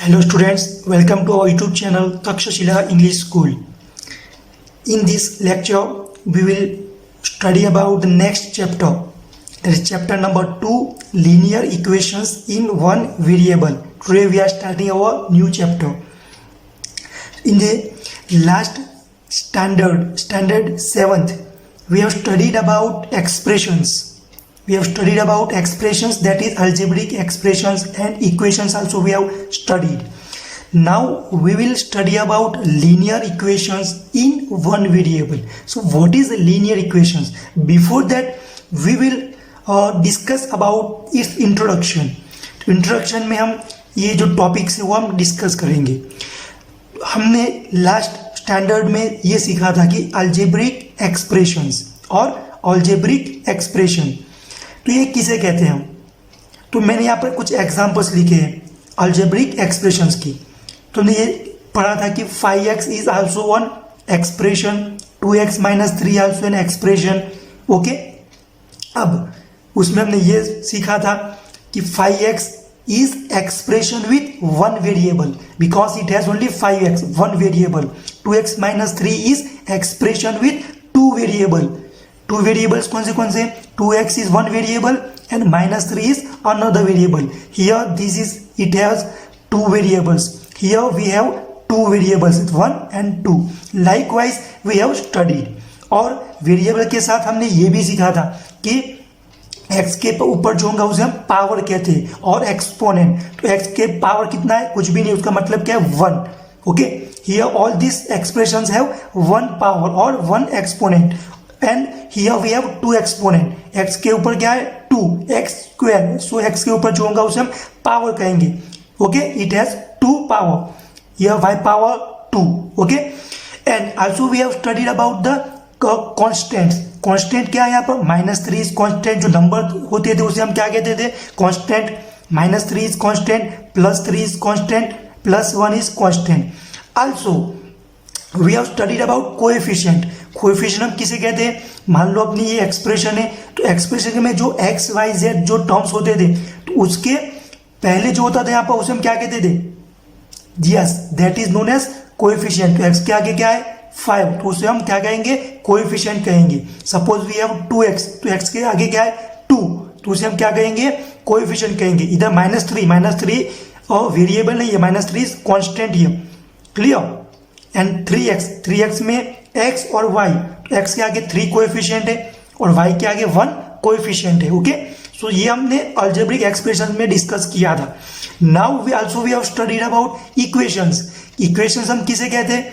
Hello students, welcome to our YouTube channel Takshashila English School. In this lecture, we will study about the next chapter. That is chapter number 2, linear equations in one variable. Today we are starting our new chapter. In the last standard 7th, we have studied about expressions. We have studied about expressions, that is algebraic expressions, and equations also we have studied. Now we will study about linear equations in one variable. So what is linear equations? Before that we will discuss about its introduction. तो introduction में हम ये जो topics है वो हम discuss करेंगे. हमने लास्ट स्टैंडर्ड में ये सीखा था कि अलजेब्रिक एक्सप्रेशंस और अलजेब्रिक एक्सप्रेशन, तो ये किसे कहते हैं हम. तो मैंने यहाँ पर कुछ एग्जांपल्स लिखे हैं अलजेब्रिक एक्सप्रेशंस की. तो हमने ये पढ़ा था कि 5x is also one expression, 2x - 3 also an expression. Okay, अब उसमें हमने ये सीखा था कि 5x is expression with one variable because it has only 5x, one variable. 2x - 3 is expression with two variable. Two variables कौन से 2x is one variable and -3 is another variable. Here this is, it has two variables. Here we have two variables, 1 and 2. Likewise we have studied. और variable के साथ हमने ये भी सीखा था कि x के ऊपर जो होगा उसे हम पावर कहते हैं, और एक्सपोनेंट. तो x के पावर कितना है, कुछ भी नहीं, उसका मतलब क्या है 1. Okay, here all these expressions have one power or one exponent. And here we have two exponent. x के ऊपर क्या है 2x स्क्वायर. सो x के ऊपर जो होगा उसे हम पावर कहेंगे. Okay, it has 2 power. Here y power 2. Okay, and also we have studied about the constants. Constant क्या है यहाँ पर, -3 इज कांस्टेंट. जो नंबर होते थे उसे हम क्या कहते थे, constant. -3 is constant, +3 is constant, +1 is constant. Also we have studied about coefficient. Coefficient हम किसे कहते हैं, मान लो अपनी ये एक्सप्रेशन है, तो एक्सप्रेशन में जो x y z जो टर्म्स होते थे, तो उसके पहले जो होता था यहाँ पर उसे हम क्या कहते थे, yes, that is known as coefficient. तो x के आगे क्या है 5, तो उसे हम क्या कहेंगे, कोएफिशिएंट कहेंगे. सपोज वी हैव 2x, तो x के आगे क्या है 2, तो उसे हम क्या कहेंगे, कोएफिशिएंट कहेंगे. इधर -3 और वेरिएबल नहीं है, -3 is constant here. Clear. And 3x में x और y, x के आगे 3 कोएफिशिएंट है और y के आगे 1 कोएफिशिएंट है. ओके, सो ये हमने अलजेब्रिक एक्सप्रेशन में डिस्कस किया था. Now we have studied about equations. Equations हम किसे कहते हैं,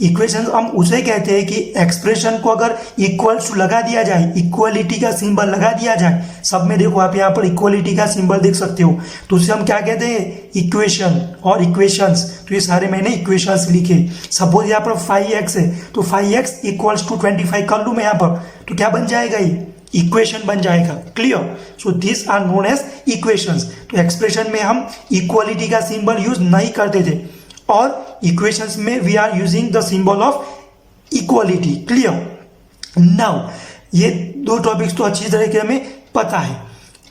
इक्वेशंस हम उसे कहते हैं कि एक्सप्रेशन को अगर इक्वल्स लगा दिया जाए, इक्वलिटी का सिंबल लगा दिया जाए, सब में देखो आप यहाँ पर इक्वलिटी का सिंबल देख सकते हो, तो उसे हम क्या कहते हैं, इक्वेशन और इक्वेशंस. तो ये सारे मैंने इक्वेशंस लिखे. सपोज यहाँ पर 5x है, तो 5x = 25 कर लूँ मैं यहाँ पर, तो क्या बन जाएगा, ये इक्वेशन बन जाएगा. Clear. So this are known as equations. तो एक्सप्रेशन में हम इक्वलिटी का सिंबल यूज नहीं करते थे, और इक्वेशंस में we are using the symbol of equality. Clear. Now ये दो टॉपिक्स तो अच्छी तरीके हमें पता है.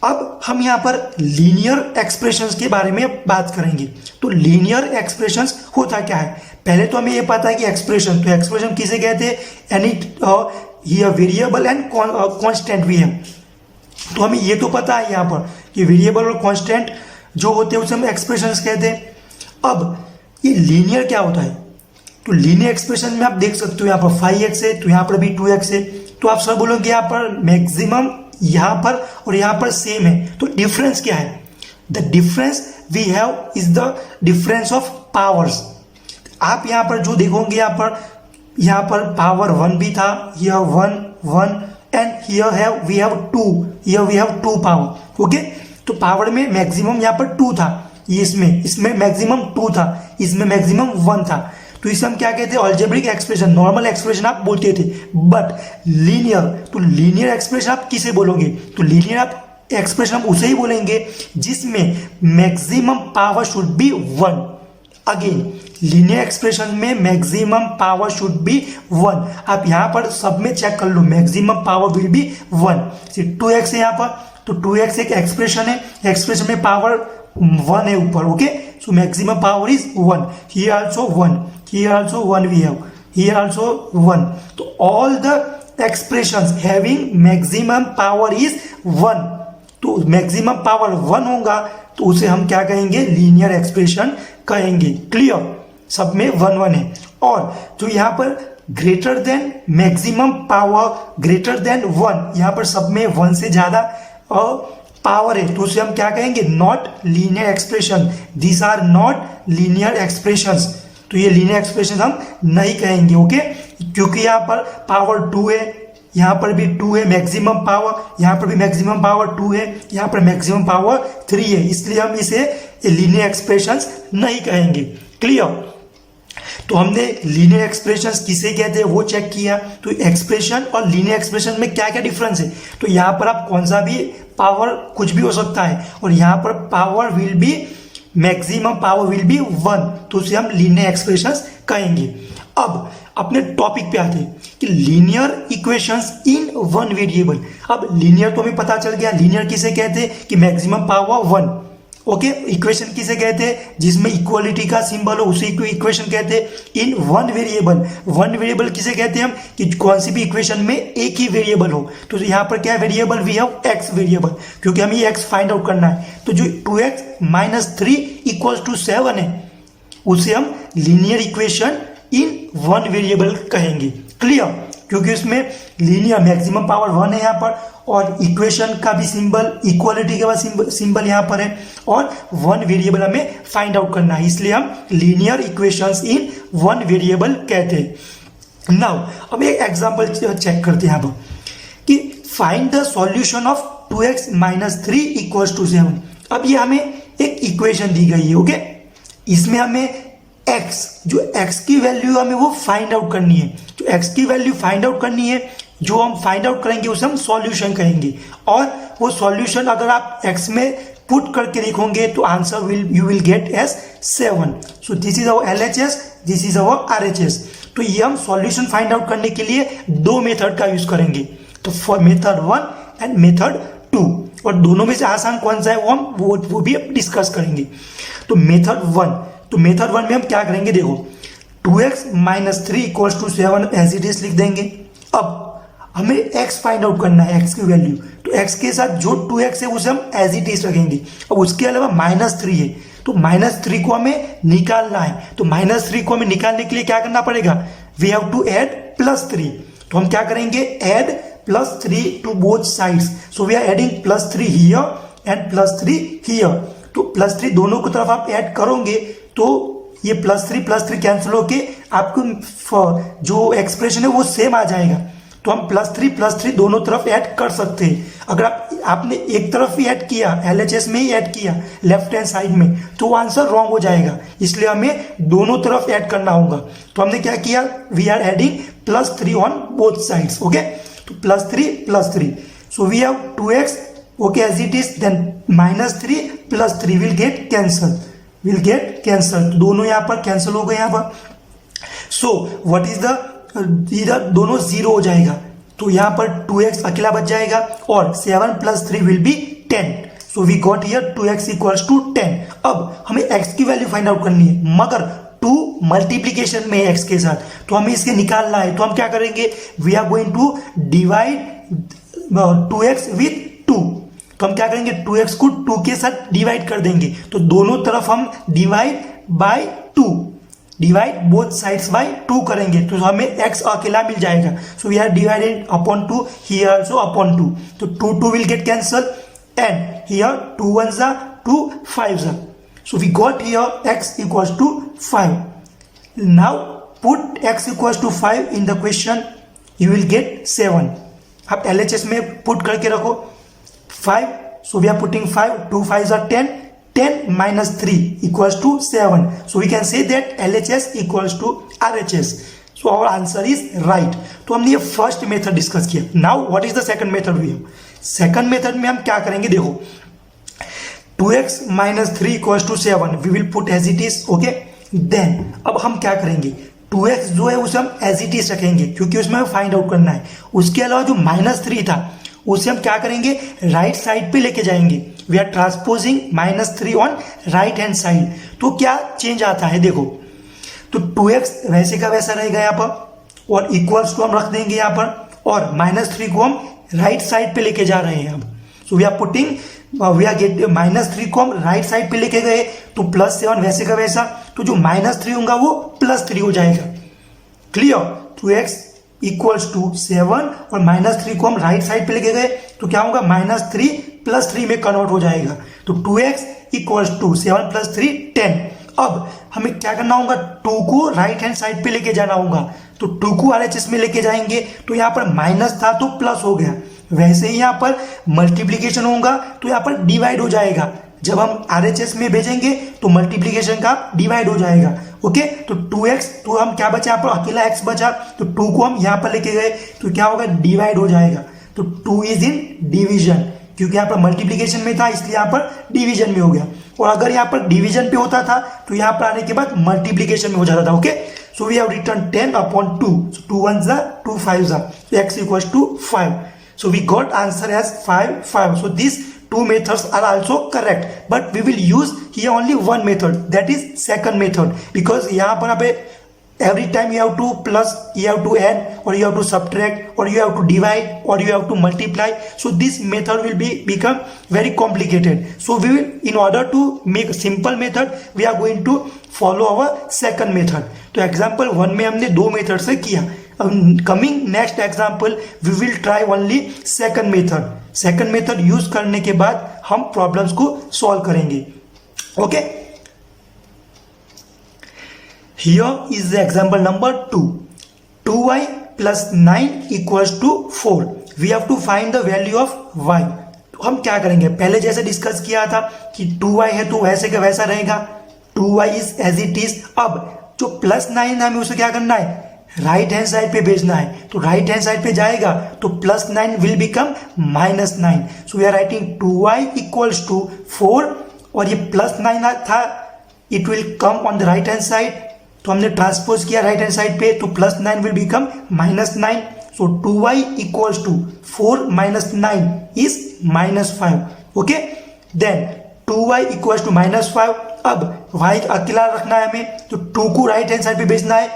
अब हम यहाँ पर लीनियर एक्सप्रेशंस के बारे में बात करेंगे. तो लीनियर एक्सप्रेशंस होता क्या है, पहले तो हमें ये पता है कि एक्सप्रेशन, तो एक्सप्रेशन किसे कहते हैं, Annie here variable and constant भी है. तो हमें ये तो पता है यहाँ पर कि वेरिएबल और कांस्टेंट जो होते हैं उसे हम एक्सप्रेशंस कहते हैं. अब ये लीनियर क्या होता है, तो लीनियर एक्सप्रेशन में आप देख सकते हो यहाँ पर 5x है, तो यहाँ पर भी 2x है. तो आप सब बोलोगे यहाँ पर मैक्सिमम यहाँ पर और यहाँ पर सेम है, तो डिफरेंस क्या है, the difference we have is the difference of powers. आप यहाँ पर जो देखोगे यहाँ पर पावर 1 भी था, here 1 and here we have 2, here we have 2 power. Okay, तो पावर में मैक्सिमम यहाँ पर 2 था, इसमें मैक्सिमम 2 था, इसमें मैक्सिमम 1 था. तो इसे हम क्या कहते हैं, अलजेब्रिक एक्सप्रेशन. नॉर्मल एक्सप्रेशन आप बोलते थे, बट लीनियर, तो लीनियर एक्सप्रेशन आप किसे बोलोगे, तो लीनियर आप एक्सप्रेशन हम उसे ही बोलेंगे जिसमें maximum power should be 1. Again linear expression में मैक्सिमम पावर शुड बी 1. आप यहाँ पर सब में चेक कर लो, maximum power will be 1. 2x है यहाँ पर, तो 2x एक एक्सप्रेशन है, एक्सप्रेशन में पावर 1 है ऊपर. Okay, so maximum power is 1, here also 1, here also 1 we have, here also 1. तो all the expressions having maximum power is 1. तो मैक्सिमम पावर 1 होगा तो उसे हम क्या कहेंगे, लीनियर एक्सप्रेशन कहेंगे. क्लियर, सब में 1 1 है. और जो यहाँ पर greater than maximum power greater than 1, यहाँ पर सब में 1 से ज्यादा पावर है तो उसे हम क्या कहेंगे, not linear expression. These are not linear expressions. तो ये लीनियर एक्सप्रेशन हम नहीं कहेंगे. ओके, क्योंकि यहाँ पर पावर 2 है, यहाँ पर भी 2 है मैक्सिमम पावर, यहाँ पर भी मैक्सिमम पावर 2 है, यहाँ पर मैक्सिमम पावर 3 है, इसलिए हम इसे लीनियर एक्सप्रेशंस नहीं कहेंगे. क्लियर. तो हमने लीनियर एक्सप्रेशंस किसे कहते हैं वो चेक किया. तो एक्सप्रेशन और लीनियर एक्सप्रेशन में क्या क्या डिफरेंस है. तो यहाँ पर आप कौन सा भी पावर कुछ भी हो सकता है और यहाँ पर power will B maximum power will be 1, तो उसे हम लीनियर एक्सप्रेशंस कहेंगे. अब अपने टॉपिक पे आते हैं कि linear equations in one variable. अब लीनियर तो हमें पता चल गया, लीनियर किसे कहते हैं कि मैक्सिमम पावर 1. ओके, इक्वेशन किसे कहते हैं, जिसमें इक्वालिटी का सिंबल हो उसे इक्वेशन कहते हैं. In one variable, one variable किसे कहते हैं हम, कि कौन सी भी इक्वेशन में एक ही वेरिएबल हो. तो यहाँ पर क्या variable, we have x variable, क्योंकि हमें ये एक्स फाइंड आउट करना है. तो जो 2x - 3 = 7 है उसे हम linear equation in one variable कहेंगे. क्लियर, क्योंकि उसमें लीनियर मैक्सिमम पावर 1 है यहाँ पर, और इक्वेशन का भी सिंबल, इक्वालिटी का भी सिंबल यहाँ पर है, और वन वेरिएबल हमें फाइंड आउट करना है, इसलिए हम linear equations in one variable कहते हैं. नाउ अब एक एग्जांपल चेक करते हैं यहाँ पर कि find the solution of 2x - 3 = 7. अब ये हमें एक इक्वेशन दी गई है. ओके, इसमें हमें x, जो x की वैल्यू हमें वो फाइंड आउट करनी है. तो x की वैल्यू फाइंड आउट करनी है, जो हम फाइंड आउट करेंगे उसे हम सॉल्यूशन कहेंगे. और वो सॉल्यूशन अगर आप x में पुट करके लिखोगे तो answer you will get as 7. So this is our LHS, this is our RHS. तो ये हम सॉल्यूशन फाइंड आउट करने के लिए 2 मेथड का यूज करेंगे. तो फॉर मेथड 1 एंड मेथड 2, और दोनों में से आसान कौन सा है वो भी हम डिस्कस करेंगे. तो मेथड 1, तो मेथड 1 में हम क्या करेंगे, देखो 2x - 3 = 7 एज इट इज लिख देंगे. अब हमें x फाइंड आउट करना है, x की वैल्यू. तो x के साथ जो 2x है उसे हम एज इट इज रखेंगे. अब उसके अलावा -3 है, तो -3 को हमें निकालना है. तो -3 को हमें निकालने के लिए क्या करना पड़ेगा, वी हैव टू ऐड +3. तो हम क्या करेंगे, add +3 to both sides. So we are adding +3 here and +3 here. तो +3 दोनों की तरफ आप ऐड करोगे तो ये +3 कैंसिल होके आपको जो एक्सप्रेशन है वो सेम आ जाएगा. तो हम +3 दोनों तरफ ऐड कर सकते हैं. अगर आपने एक तरफ ही ऐड किया, LHS में ही ऐड किया लेफ्ट हैंड साइड में, तो आंसर रॉन्ग हो जाएगा. इसलिए हमें दोनों तरफ ऐड करना होगा. तो हमने क्या किया, we are adding +3 on both sides. Okay, तो +3. So we have 2x, okay, as it is. Then -3 + 3 will get cancel. दोनों यहाँ पर कैंसिल हो गए यहाँ पर. सो व्हाट इज द, इधर दोनों 0 हो जाएगा. तो यहाँ पर 2x अकेला बच जाएगा और 7 + 3 will be 10. So we got here 2x = 10. अब हमें x की वैल्यू फाइंड आउट करनी है, मगर 2 मल्टीप्लीकेशन में है x के साथ, तो हमें इसके निकालना है. तो हम क्या करेंगे, we are going to divide 2x with 2. तो हम क्या करेंगे, 2x को 2 के साथ डिवाइड कर देंगे. तो दोनों तरफ हम divide by 2, divide both sides by 2 करेंगे. तो हमें x अकेला मिल जाएगा. So we are divided upon 2, here also upon 2. तो 2 will get cancel and here 2 1s are 2 5s are. So we got here x = 5. Now put x = 5 in the question, you will get 7. आप LHS में put करके रखो 5. So we are putting 5, 2 5s are 10. 10 - 3 = 7. So we can say that LHS = RHS. So our answer is right. तो हमने ये first method discuss किया. Now what is the second method we have. Second method में हम क्या करेंगे, देखो 2x - 3 = 7 we will put as it is. Okay, then अब हम क्या करेंगे, 2x जो है उसे हम एज इट इज रखेंगे क्योंकि उसमें हमें फाइंड आउट करना है. उसके अलावा जो -3 था उसे हम क्या करेंगे, राइट साइड पे लेके जाएंगे. We are transposing -3 on right hand side, तो क्या चेंज आता है देखो, तो 2x वैसे का वैसा रहेगा यहाँ पर और इक्वल्स टू हम रख देंगे यहाँ पर और -3 को हम राइट साइड पे लेके जा रहे हैं अब। So we are putting we are get -3 को हम राइट साइड पे लेके गए तो +7 वैसे का वैसा, तो जो -3 होगा वो +3 हो जाएगा। क्लियर, 2x इक्वल्स टू 7 और -3 को हम राइट साइड पे लेके गए तो क्या होगा -3 +3 में कन्वर्ट हो जाएगा, तो 2x इक्वल्स टू 7 + 3 10। अब हमें क्या करना होगा, 2 को राइट हैंड साइड पे लेके जाना होगा, तो 2 को RHS में लेके जाएंगे तो यहाँ पर माइनस था तो प्लस हो गया, वैसे ही यहाँ पर मल्टीप्लीकेशन होगा तो यहाँ पर डिवाइड हो जाएगा, जब हम RHS में भेजेंगे तो मल्टीप्लीकेशन का डिवाइड हो जाएगा। ओके, तो 2x, तो हम क्या बचा, यहाँ पर अकेला x बचा, तो 2 को हम यहाँ पर लेके गए तो क्या होगा, डिवाइड हो जाएगा, तो 2 इज इन डिवीजन, क्योंकि यहाँ पर मल्टीप्लीकेशन में था इसलिए यहाँ पर डिवीजन में हो गया, और अगर यहाँ पर डिवीजन पे होता था तो यहाँ पर आने के बाद मल्टीप्लीकेशन में हो जाता था। Okay, so we have written 10/2, so 2 1s are 2 5s are, so x equals to 5, so we got answer as 5 5, so these two methods are also correct, but we will use here only one method, that is second method, because यहाँ पर आप every time you have to plus, you have to add, or you have to subtract, or you have to divide, or you have to multiply, so this method will become very complicated, so we will, in order to make simple method, we are going to follow our second method। तो example 1 में हमने 2 method से किया, अब coming next example we will try only second method. Second method use करने के बाद हम प्रॉब्लम्स को सॉल्व करेंगे। Okay, here is the example number 2, 2y + 9 = 4, we have to find the value of y। तो हम क्या करेंगे, पहले जैसे डिस्कस किया था कि 2y है तो वैसे का वैसा रहेगा, 2y is as it is. अब जो +9 है हमें उसे क्या करना है, राइट हैंड साइड पे भेजना है, तो राइट हैंड साइड पे जाएगा तो +9 will become -9, so we are writing 2y = 4 और ये +9 था, it will come on the right hand side, तो हमने ट्रांसपोज किया राइट हैंड साइड पे, तो +9 will become -9, so 2y = 4 - 9 is -5। Okay, then 2y = -5, अब y अकेला रखना है हमें, तो 2 को राइट हैंड साइड पे भेजना है,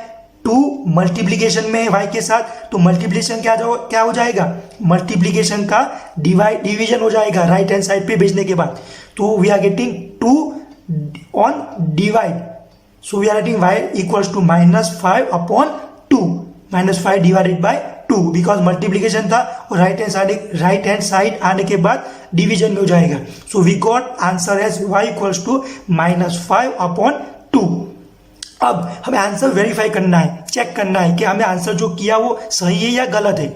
2 मल्टीप्लीकेशन में y के साथ, तो मल्टीप्लीकेशन क्या हो जाएगा, मल्टीप्लीकेशन का डिवीजन हो जाएगा राइट हैंड साइड पे भेजने के बाद, तो we are getting 2 on divide, so we are writing y = -5/2, -5 divided by 2, because multiplication था और राइट हैंड साइड आने के बाद डिवीजन में हो जाएगा, so we got answer as y = -5/2। अब हमें आंसर वेरीफाई करना है, चेक करना है कि हमें आंसर जो किया वो सही है या गलत है,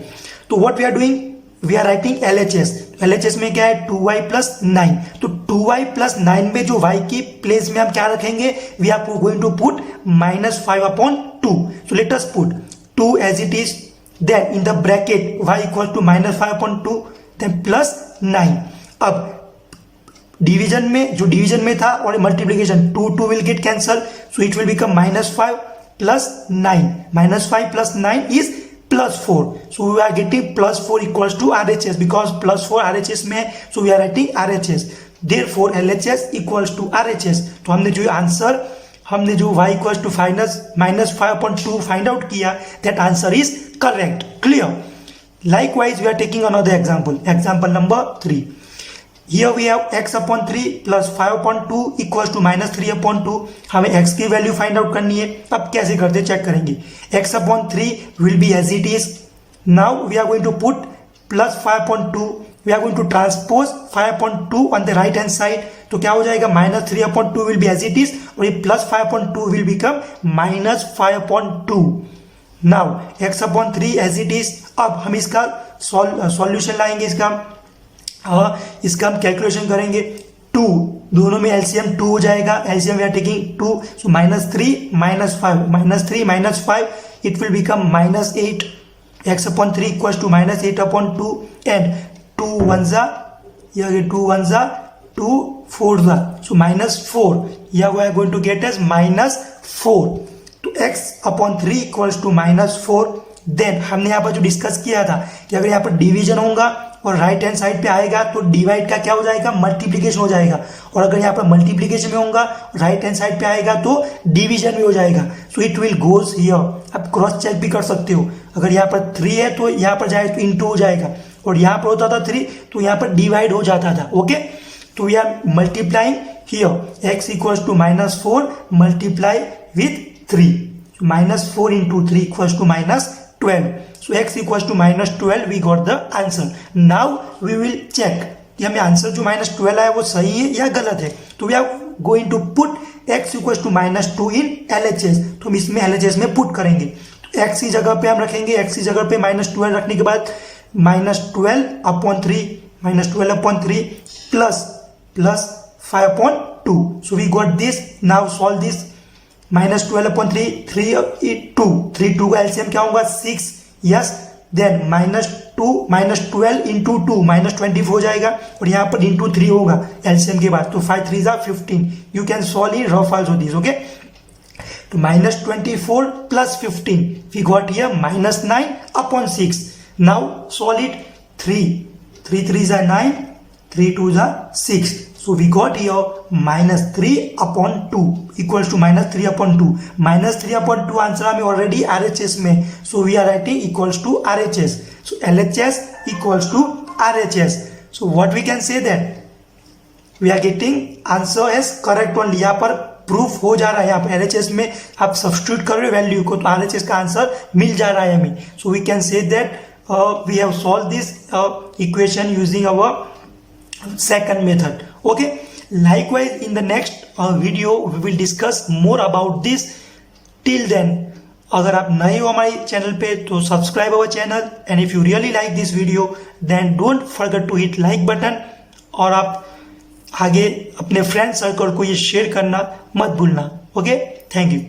तो what we are doing, we are writing LHS। LHS में क्या है, 2y + 9, तो 2y + 9 में जो y की प्लेस में हम क्या रखेंगे, we are going to put -5/2, so let us put 2 as it is, then in the bracket y = -5/2, then +9। अब डिवीजन में, जो डिवीजन में था और multiplication, 2 will get cancel, so it will become -5 + 9, -5 + 9 is +4, so we are getting +4 = RHS, because +4 RHS में, so we are writing RHS, therefore LHS = RHS। तो हमने जो आंसर, हमने जो y = -5/2 फाइंड आउट किया, that answer is correct. Clear, likewise we are taking another example number 3। Here we have x/3 + 5/2 = -3/2, हमें x की value find out करनी है। अब कैसे करते चेक करेंगे, x/3 will be as it is, now we are going to put +5/2, we are going to transpose 5/2 on the right hand side, तो क्या हो जाएगा, -3/2 will be as it is, और ये +5/2 will become -5/2। Now x/3 as it is, अब हम इसका solution लाएंगे, इसका हम कैलकुलेशन करेंगे, 2 दोनों में LCM 2 हो जाएगा, LCM we are taking 2, so -3 - 5, -3 - 5, it will become -8, x/3 = -8/2, and 2 1s are, here 2 1s are 2 4s are, so -4, here we are going to get as -4, तो x/3 = -4। देन हमने यहाँ पर जो डिस्कस किया था कि अगर यहाँ पर डिवीजन होगा और राइट हैंड साइड पे आएगा तो डिवाइड का क्या हो जाएगा, मल्टीप्लीकेशन हो जाएगा। और अगर यहाँ पर मल्टीप्लीकेशन में होगा, राइट हैंड साइड पे आएगा तो डिवीजन में हो जाएगा। सो इट विल गोज हियर। आप क्रॉस चेक भी कर सकते हो, अगर यहाँ पर 3 है तो यहाँ पर जाए तो इंटू हो जाएगा, और यहाँ पर होता था 3 तो यहाँ पर डिवाइड हो जाता था। ओके, तो we are multiplying here x equals to -4 multiply with 3, -4 into 3 equals to -12. So x equals to -12 we got the answer. Now we will check कि हमें आंसर जो -12 आया वो सही है या गलत है। तो we are going to put x equals to -2 in LHS। तो हम इसमें LHS में पुट करेंगे। तो x की जगह पे हम रखेंगे, x की जगह पे -12 रखने के बाद -12/3 plus 5/2। So we got this. Now solve this. -12/3 3 का एलसीएम क्या होगा 6। यस, देन -12 इंटू 2 -24 हो जाएगा, और यहाँ पर इंटू 3 होगा एलसीएम के बाद, तो 5 3 = 15। You can solve in rough also this. Okay, तो -24 plus 15 we got here -9/6। Now solve it. 3 3 = 9, 3 2 = 6। So we got here -3/2 equals to -3/2. -3/2 answer हमें ऑलरेडी RHS में, so we are writing equals to RHS. So LHS equals to RHS. So what we can say that we are getting answer as correct only. यहाँ पर proof हो जा रहा है, यहाँ पर LHS में आप सब्स्टिट्यूट कर रहे हो वैल्यू को, तो RHS का आंसर मिल जा रहा है हमें। So we can say that we have solved this equation using our second method. Okay, likewise in the next video we will discuss more about this. Till then, अगर आप नए हो हमारे चैनल पे तो subscribe our channel, and if you really like this video then don't forget to hit like button, और आप आगे अपने फ्रेंड सर्कल को ये शेयर करना मत भूलना। Okay, thank you.